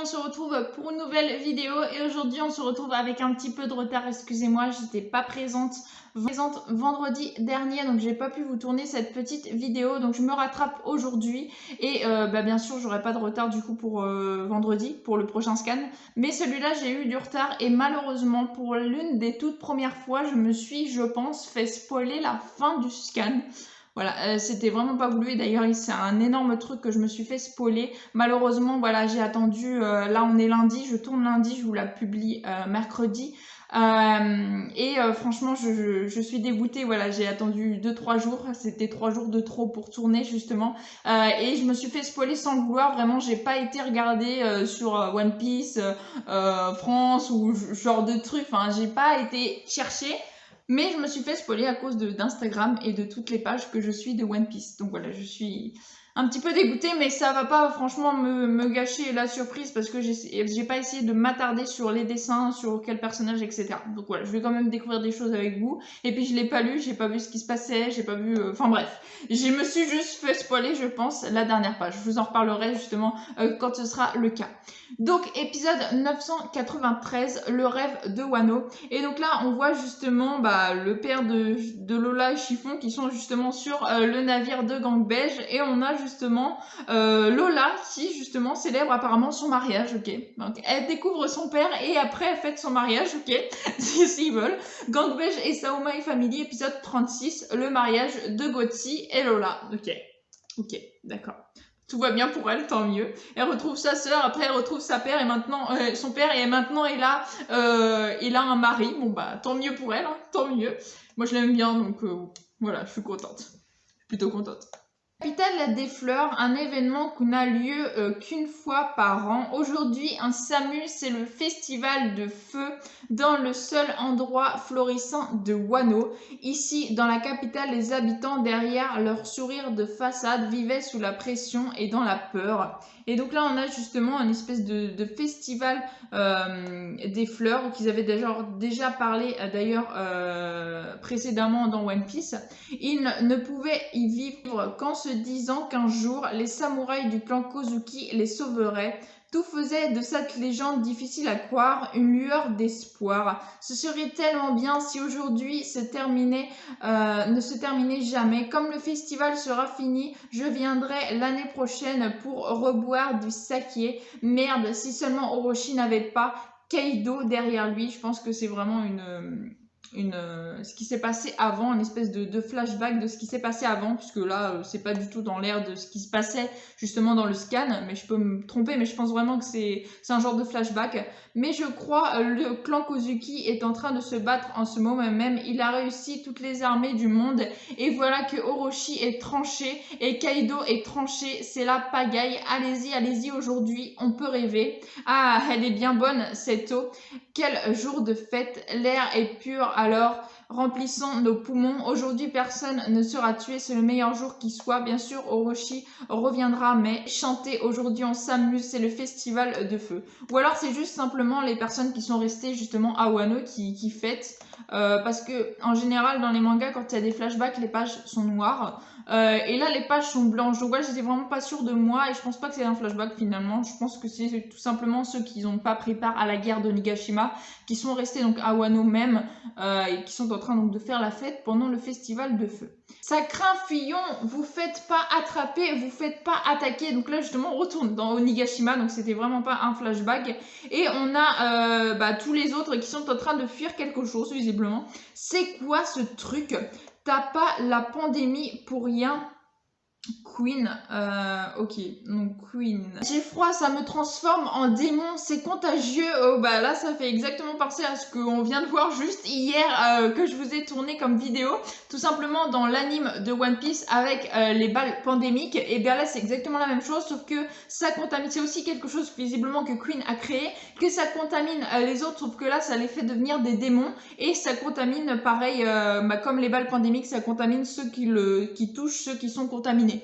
on se retrouve pour une nouvelle vidéo et aujourd'hui on se retrouve avec un petit peu de retard, excusez-moi, j'étais pas présente vendredi dernier donc j'ai pas pu vous tourner cette petite vidéo, donc je me rattrape aujourd'hui et bien sûr j'aurai pas de retard du coup pour vendredi pour le prochain scan, mais celui-là j'ai eu du retard et malheureusement pour l'une des toutes premières fois je me suis, je pense, fait spoiler la fin du scan. Voilà, c'était vraiment pas voulu et d'ailleurs c'est un énorme truc que je me suis fait spoiler. Malheureusement, voilà, j'ai attendu, là on est lundi, je tourne lundi, je vous la publie mercredi. Franchement, je suis dégoûtée, voilà, j'ai attendu 2-3 jours, c'était 3 jours de trop pour tourner justement. Et je me suis fait spoiler sans le vouloir, vraiment, j'ai pas été regarder sur One Piece, France ou genre de trucs, enfin, j'ai pas été chercher. Mais je me suis fait spoiler à cause d'Instagram et de toutes les pages que je suis de One Piece. Donc voilà, je suis un petit peu dégoûtée, mais ça va pas franchement me gâcher la surprise parce que j'ai pas essayé de m'attarder sur les dessins, sur quel personnage, etc. Donc voilà, je vais quand même découvrir des choses avec vous. Et puis je l'ai pas lu, j'ai pas vu ce qui se passait, j'ai pas vu... Enfin bref, je me suis juste fait spoiler, je pense, la dernière page. Je vous en reparlerai justement quand ce sera le cas. Donc épisode 993, le rêve de Wano. Et donc là, on voit justement le père de Lola et Chiffon qui sont justement sur le navire de Gang Beige. Et on a justement Lola qui justement célèbre apparemment son mariage, ok. Donc elle découvre son père et après elle fête son mariage, ok. S'ils veulent. Gang Beige et Saoma et Family, épisode 36, le mariage de Gotzi et Lola, ok. Ok, d'accord. Tout va bien pour elle, tant mieux. Elle retrouve sa sœur, après elle retrouve sa père et maintenant son père et maintenant il a un mari. Bon bah tant mieux pour elle, hein, tant mieux. Moi je l'aime bien donc voilà, je suis contente, plutôt contente. Capitale des Fleurs, un événement qui n'a lieu qu'une fois par an. Aujourd'hui, un SAMU, c'est le festival de feu dans le seul endroit florissant de Wano. Ici, dans la capitale, les habitants, derrière leur sourire de façade, vivaient sous la pression et dans la peur. Et donc là, on a justement une espèce de festival des fleurs qu'ils avaient déjà parlé d'ailleurs précédemment dans One Piece. Ils ne pouvaient y vivre qu'en se disant qu'un jour, les samouraïs du clan Kozuki les sauveraient. Tout faisait de cette légende difficile à croire une lueur d'espoir. Ce serait tellement bien si aujourd'hui ne se terminait jamais. Comme le festival sera fini, je viendrai l'année prochaine pour reboire du saké. Merde, si seulement Orochi n'avait pas Kaido derrière lui. Je pense que c'est vraiment ce qui s'est passé avant, une espèce de flashback de ce qui s'est passé avant, puisque là, c'est pas du tout dans l'air de ce qui se passait justement dans le scan, mais je peux me tromper, mais je pense vraiment que c'est un genre de flashback. Mais je crois le clan Kozuki est en train de se battre en ce moment même. Il a réussi toutes les armées du monde, et voilà que Orochi est tranché, et Kaido est tranché, c'est la pagaille. Allez-y, aujourd'hui, on peut rêver. Ah, elle est bien bonne, cette eau. Quel jour de fête, l'air est pur, alors remplissons nos poumons. Aujourd'hui, personne ne sera tué, c'est le meilleur jour qui soit. Bien sûr, Orochi reviendra, mais chanter aujourd'hui, on s'amuse, c'est le festival de feu. Ou alors, c'est juste simplement les personnes qui sont restées justement à Wano qui fêtent. Parce que en général, dans les mangas, quand il y a des flashbacks, les pages sont noires. Et là, les pages sont blanches. Donc, voilà, j'étais vraiment pas sûre de moi et je pense pas que c'est un flashback finalement. Je pense que c'est tout simplement ceux qui n'ont pas pris part à la guerre de Nigashima, qui sont restés donc à Wano même et qui sont en train donc de faire la fête pendant le festival de feu. Ça craint Fillon, vous faites pas attraper, vous faites pas attaquer. Donc là justement on retourne dans Onigashima, donc c'était vraiment pas un flashback. Et on a tous les autres qui sont en train de fuir quelque chose visiblement. C'est quoi ce truc? T'as pas la pandémie pour rien. Queen, ok, donc Queen. J'ai froid, ça me transforme en démon, c'est contagieux. Oh bah là, ça fait exactement penser à ce qu'on vient de voir juste hier que je vous ai tourné comme vidéo, tout simplement dans l'anime de One Piece avec les balles pandémiques. Et bien là, c'est exactement la même chose, sauf que ça contamine. C'est aussi quelque chose visiblement que Queen a créé, que ça contamine les autres, sauf que là, ça les fait devenir des démons et ça contamine pareil, comme les balles pandémiques, ça contamine ceux qui touchent ceux qui sont contaminés.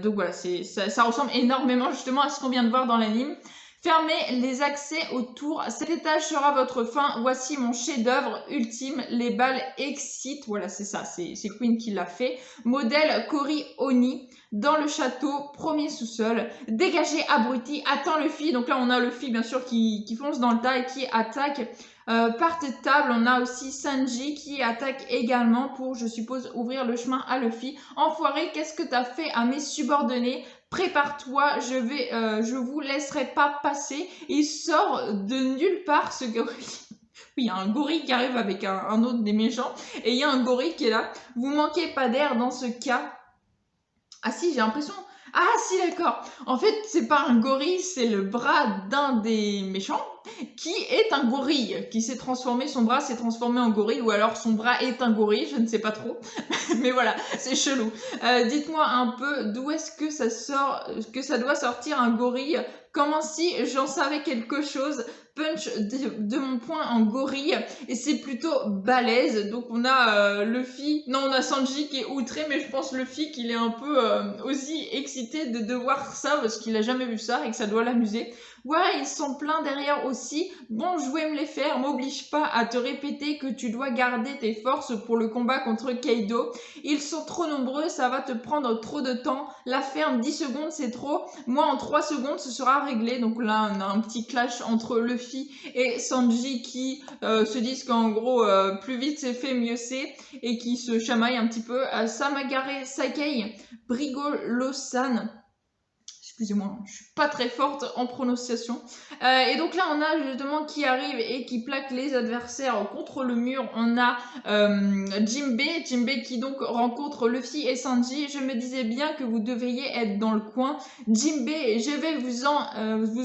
Donc voilà, ça ressemble énormément justement à ce qu'on vient de voir dans l'anime. Fermez les accès autour. Cet étage sera votre fin. Voici mon chef-d'œuvre ultime. Les balles excitent. Voilà, c'est ça. C'est Queen qui l'a fait. Modèle Cory Oni. Dans le château, premier sous-sol. Dégagez, abruti. Attends Luffy. Donc là, on a Luffy, bien sûr, qui fonce dans le tas et qui attaque. Par cette table, on a aussi Sanji qui attaque également pour, je suppose, ouvrir le chemin à Luffy. Enfoiré, qu'est-ce que t'as fait à mes subordonnés? Prépare-toi, je vous laisserai pas passer. Il sort de nulle part ce gorille. Oui, il y a un gorille qui arrive avec un autre des méchants. Et il y a un gorille qui est là. Vous manquez pas d'air dans ce cas. Ah si, j'ai l'impression... Ah si, d'accord. En fait, c'est pas un gorille, c'est le bras d'un des méchants qui est un gorille, qui s'est transformé, son bras s'est transformé en gorille, ou alors son bras est un gorille, je ne sais pas trop. Mais voilà, c'est chelou. Dites-moi un peu d'où est-ce que ça sort, que ça doit sortir un gorille, comment si j'en savais quelque chose. Punch de mon poing en gorille et c'est plutôt balèze. Donc on a Luffy, non on a Sanji qui est outré, mais je pense Luffy qu'il est un peu aussi excité de voir ça parce qu'il a jamais vu ça et que ça doit l'amuser. Ouais, ils sont pleins derrière aussi. Bon, je vais me les faire. M'oblige pas à te répéter que tu dois garder tes forces pour le combat contre Kaido. Ils sont trop nombreux, ça va te prendre trop de temps. La ferme, 10 secondes, c'est trop. Moi, en 3 secondes, ce sera réglé. Donc là, on a un petit clash entre Luffy et Sanji qui se disent qu'en gros, plus vite c'est fait, mieux c'est. Et qui se chamaillent un petit peu. Samagare Sakei, Brigolo-san. Excusez-moi, je suis pas très forte en prononciation. Et donc là, on a justement qui arrive et qui plaque les adversaires contre le mur. On a Jinbei qui donc rencontre Luffy et Sanji. Je me disais bien que vous deviez être dans le coin. Jinbei, je vais vous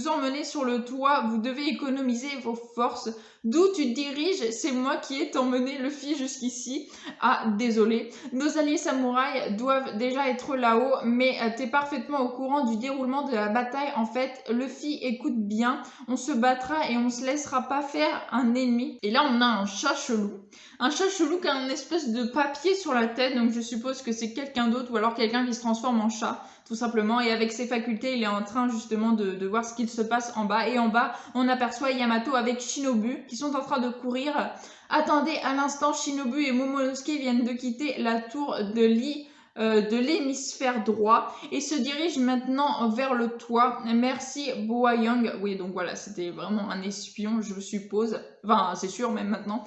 emmener sur le toit. Vous devez économiser vos forces. D'où tu te diriges? C'est moi qui ai emmené Luffy jusqu'ici. Ah, désolé. Nos alliés samouraïs doivent déjà être là-haut, mais t'es parfaitement au courant du déroulement de la bataille. En fait, Luffy, écoute bien, on se battra et on se laissera pas faire un ennemi. Et là, on a un chat chelou. Un chat chelou qui a une espèce de papier sur la tête, donc je suppose que c'est quelqu'un d'autre ou alors quelqu'un qui se transforme en chat, tout simplement. Et avec ses facultés, il est en train justement de voir ce qu'il se passe en bas. Et en bas, on aperçoit Yamato avec Shinobu qui sont en train de courir. Attendez à l'instant, Shinobu et Momonosuke viennent de quitter la tour de l'hémisphère droit et se dirigent maintenant vers le toit. Merci Boa-Young. Oui, donc voilà, c'était vraiment un espion, je suppose. Enfin, c'est sûr, même maintenant.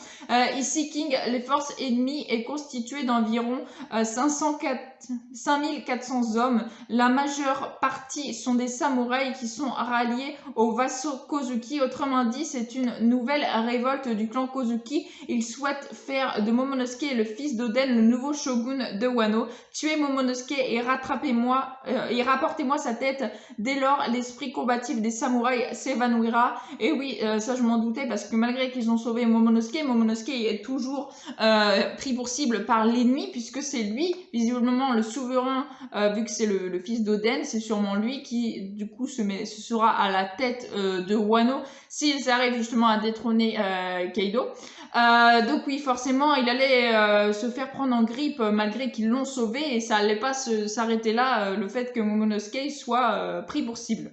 Ici, King, les forces ennemies est constituée d'environ 5400 hommes. La majeure partie sont des samouraïs qui sont ralliés aux vassaux Kozuki. Autrement dit, c'est une nouvelle révolte du clan Kozuki. Ils souhaitent faire de Momonosuke le fils d'Oden le nouveau shogun de Wano. Tuez Momonosuke et rapportez-moi sa tête. Dès lors, l'esprit combatif des samouraïs s'évanouira. Et oui, ça je m'en doutais parce que malgré qu'ils ont sauvé Momonosuke, Momonosuke est toujours pris pour cible par l'ennemi puisque c'est lui, visiblement le souverain, vu que c'est le fils d'Oden, c'est sûrement lui qui du coup ce sera à la tête de Wano s'ils arrivent justement à détrôner Kaido. Donc oui, forcément, il allait se faire prendre en grippe malgré qu'ils l'ont sauvé et ça allait pas s'arrêter là, le fait que Momonosuke soit pris pour cible.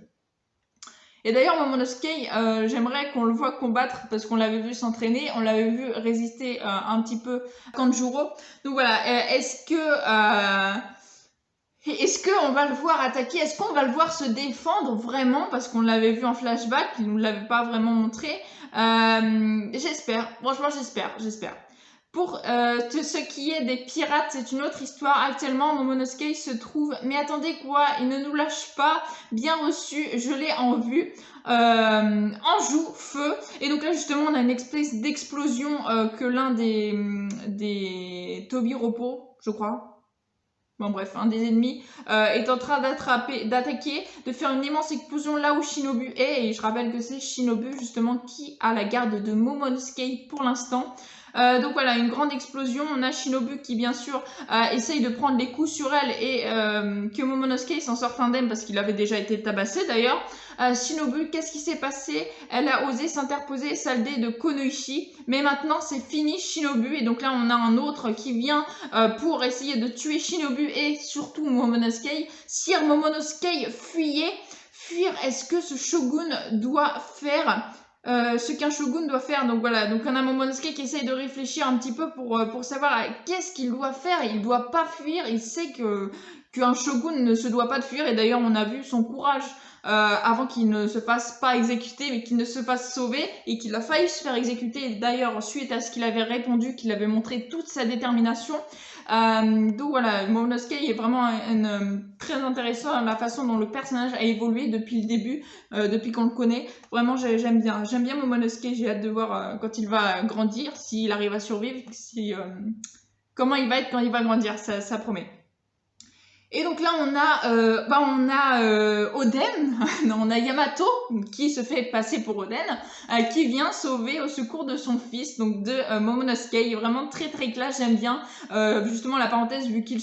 Et d'ailleurs, Momonosuke, j'aimerais qu'on le voit combattre parce qu'on l'avait vu s'entraîner, on l'avait vu résister un petit peu à Kanjuro. Donc voilà, est-ce qu'on va le voir attaquer? Est-ce qu'on va le voir se défendre vraiment? Parce qu'on l'avait vu en flashback, il ne nous l'avait pas vraiment montré. J'espère, franchement j'espère. Pour ce qui est des pirates, c'est une autre histoire. Actuellement, Momonosuke se trouve... Mais attendez quoi, il ne nous lâche pas. Bien reçu, je l'ai en vue. Anjou, feu. Et donc là, justement, on a une espèce d'explosion que l'un des Tobiropo, je crois. Bon bref, un des ennemis est en train d'attaquer, de faire une immense explosion là où Shinobu est. Et je rappelle que c'est Shinobu justement qui a la garde de Momonosuke pour l'instant. Donc voilà, une grande explosion. On a Shinobu qui bien sûr essaye de prendre les coups sur elle et que Momonosuke s'en sorte indemne parce qu'il avait déjà été tabassé d'ailleurs. Shinobu, qu'est-ce qui s'est passé? Elle a osé s'interposer, Saldé de Konoichi, mais maintenant c'est fini Shinobu. Et donc là on a un autre qui vient pour essayer de tuer Shinobu et surtout Momonosuke. Sire Momonosuke, fuyez fuir. Est-ce que ce shogun doit faire ce qu'un shogun doit faire? Donc voilà, donc on a Momonosuke qui essaye de réfléchir un petit peu pour savoir qu'est-ce qu'il doit faire. Il doit pas fuir, il sait qu'un shogun ne se doit pas de fuir, et d'ailleurs on a vu son courage avant qu'il ne se fasse pas exécuter, mais qu'il ne se fasse sauver, et qu'il a failli se faire exécuter, d'ailleurs suite à ce qu'il avait répondu, qu'il avait montré toute sa détermination. Donc voilà, Momonosuke est vraiment très intéressant, la façon dont le personnage a évolué depuis le début, depuis qu'on le connaît. Vraiment, j'aime bien Momonosuke. J'ai hâte de voir quand il va grandir, s'il arrive à survivre, comment il va être quand il va grandir, ça promet. Et donc là, on a Oden, non, on a Yamato qui se fait passer pour Oden, qui vient sauver au secours de son fils, donc de Momonosuke. Il est vraiment très très classe, j'aime bien justement la parenthèse vu qu'elle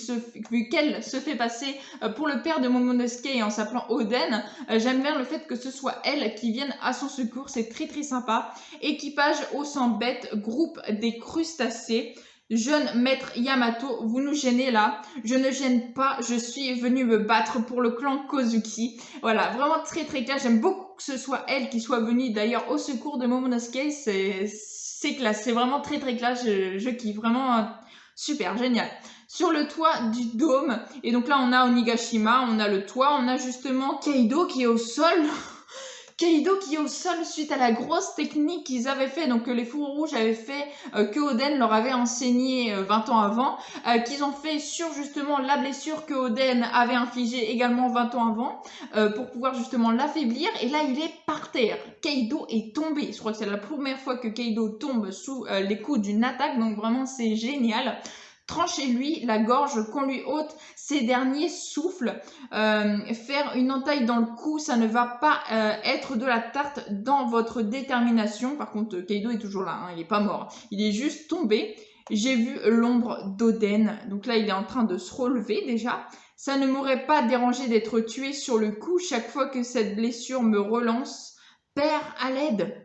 se fait passer pour le père de Momonosuke et en s'appelant Oden. J'aime bien le fait que ce soit elle qui vienne à son secours, c'est très très sympa. Équipage au sang bête, groupe des crustacés. Jeune maître Yamato, vous nous gênez là. Je ne gêne pas, je suis venue me battre pour le clan Kozuki. Voilà, vraiment très très clair. J'aime beaucoup que ce soit elle qui soit venue d'ailleurs au secours de Momonosuke. C'est classe, c'est vraiment très très classe. Je kiffe, vraiment super, génial. Sur le toit du dôme, et donc là on a Onigashima, on a le toit, on a justement Kaido qui est au sol. Kaido qui est au sol suite à la grosse technique qu'ils avaient fait, donc que les fourreaux rouges avaient fait, que Oden leur avait enseigné 20 ans avant, qu'ils ont fait sur justement la blessure que Oden avait infligée également 20 ans avant, pour pouvoir justement l'affaiblir. Et là, il est par terre. Kaido est tombé. Je crois que c'est la première fois que Kaido tombe sous les coups d'une attaque, donc vraiment c'est génial. Tranchez-lui la gorge, qu'on lui ôte ses derniers souffles. Faire une entaille dans le cou, ça ne va pas être de la tarte dans votre détermination. Par contre, Kaido est toujours là, hein, il n'est pas mort. Il est juste tombé. J'ai vu l'ombre d'Oden. Donc là, il est en train de se relever déjà. Ça ne m'aurait pas dérangé d'être tué sur le coup chaque fois que cette blessure me relance. Père, à l'aide!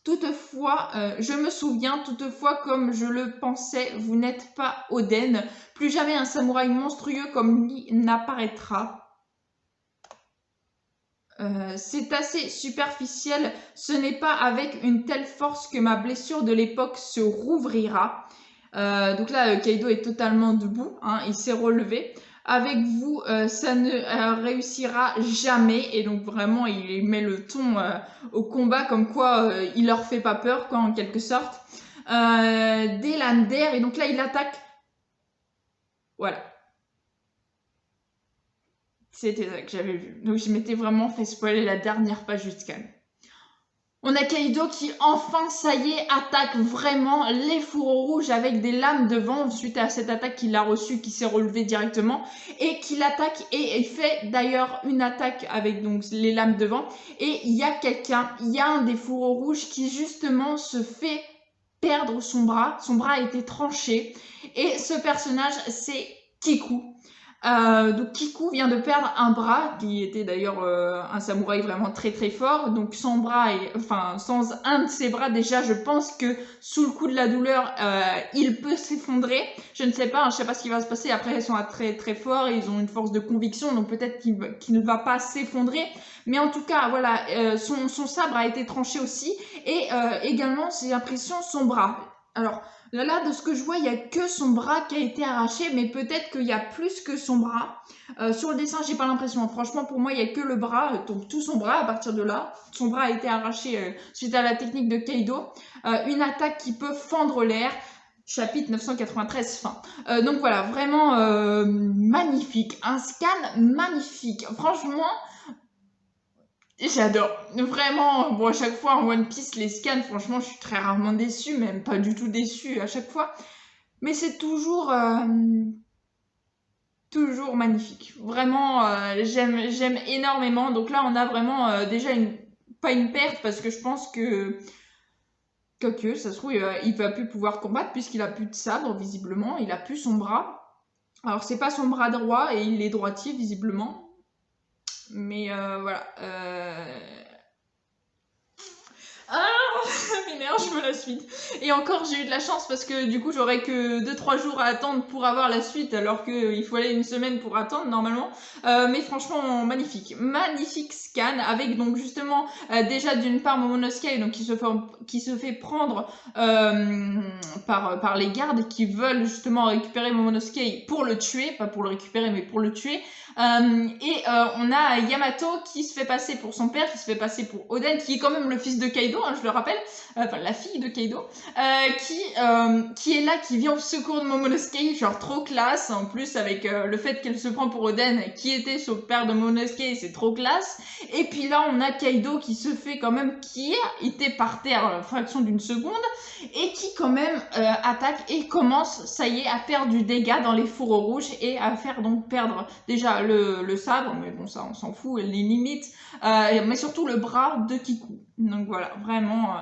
Toutefois, je me souviens, toutefois, comme je le pensais, vous n'êtes pas Oden. Plus jamais un samouraï monstrueux comme lui n'apparaîtra. C'est assez superficiel. Ce n'est pas avec une telle force que ma blessure de l'époque se rouvrira. Donc là, Kaido est totalement debout, hein, il s'est relevé. Avec vous, ça ne réussira jamais. Et donc vraiment, il met le ton au combat, comme quoi il leur fait pas peur, quoi, en quelque sorte. Des lames d'air, et donc là, il attaque. Voilà. C'était ça que j'avais vu. Donc je m'étais vraiment fait spoiler la dernière page jusqu'à là. On a Kaido qui, enfin, ça y est, attaque vraiment les fourreaux rouges avec des lames de vent suite à cette attaque qu'il a reçue, qui s'est relevée directement, et qu'il attaque, et il fait d'ailleurs une attaque avec donc les lames de vent. Et il y a un des fourreaux rouges qui justement se fait perdre son bras a été tranché, et ce personnage c'est Kiku. Donc Kiku vient de perdre un bras, qui était d'ailleurs un samouraï vraiment très très fort. Donc sans un de ses bras déjà, je pense que sous le coup de la douleur, il peut s'effondrer. Je ne sais pas ce qui va se passer. Après, ils sont très très forts et ils ont une force de conviction, donc peut-être qu'il ne va pas s'effondrer. Mais en tout cas, voilà, son sabre a été tranché aussi, et également, j'ai l'impression, son bras. Alors là, de ce que je vois, il n'y a que son bras qui a été arraché, mais peut-être qu'il y a plus que son bras. Sur le dessin, j'ai pas l'impression. Franchement, pour moi, il n'y a que le bras, donc tout son bras. À partir de là, son bras a été arraché suite à la technique de Kaido. Une attaque qui peut fendre l'air. Chapitre 993, fin. Donc voilà, vraiment magnifique. Un scan magnifique. Franchement, j'adore. Vraiment, bon, à chaque fois en One Piece, les scans, franchement, je suis très rarement déçue, même pas du tout déçue à chaque fois. Mais c'est toujours magnifique. Vraiment, j'aime énormément. Donc là, on a vraiment déjà pas une perte, parce que je pense que ça se trouve, il va plus pouvoir combattre puisqu'il a plus de sabre, visiblement. Il a plus son bras. Alors, c'est pas son bras droit et il est droitier, visiblement. Mais voilà. Ah, ça m'énerve. je veux la suite. Et encore, j'ai eu de la chance parce que du coup, j'aurais que 2-3 jours à attendre pour avoir la suite, alors qu'il faut aller une semaine pour attendre normalement. Mais franchement, magnifique. Magnifique scan avec donc justement déjà d'une part Momonosuke donc qui se fait prendre par les gardes qui veulent justement récupérer Momonosuke pour le tuer, pas pour le récupérer mais pour le tuer. On a Yamato qui se fait passer pour son père, qui se fait passer pour Oden, qui est quand même le fils de Kaido, hein, je le rappelle, enfin la fille de Kaido, qui est là, qui vient au secours de Momonosuke, genre trop classe, en plus avec le fait qu'elle se prend pour Oden, qui était son père de Momonosuke, c'est trop classe. Et puis là, on a Kaido qui se fait quand même, qui a été par terre à la fraction d'une seconde, et qui quand même attaque et commence, ça y est, à faire du dégât dans les fourreaux rouges et à faire donc perdre déjà le sabre, mais bon ça on s'en fout, les limites, mais surtout le bras de Kiku. Donc voilà, vraiment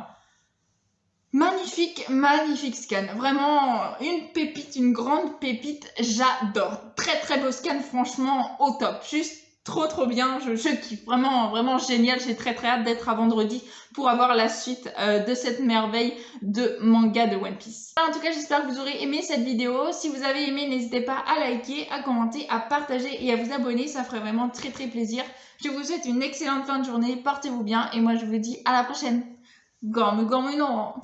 magnifique, magnifique scan. Vraiment une pépite, une grande pépite, j'adore. Très très beau scan, franchement au top. Juste trop bien, je kiffe, vraiment vraiment génial. J'ai très hâte d'être à vendredi pour avoir la suite de cette merveille de manga de One Piece. En tout cas, j'espère que vous aurez aimé cette vidéo. Si vous avez aimé, n'hésitez pas à liker, à commenter, à partager et à vous abonner, ça ferait vraiment très plaisir. Je vous souhaite une excellente fin de journée, portez-vous bien et moi je vous dis à la prochaine. Gomu gomu no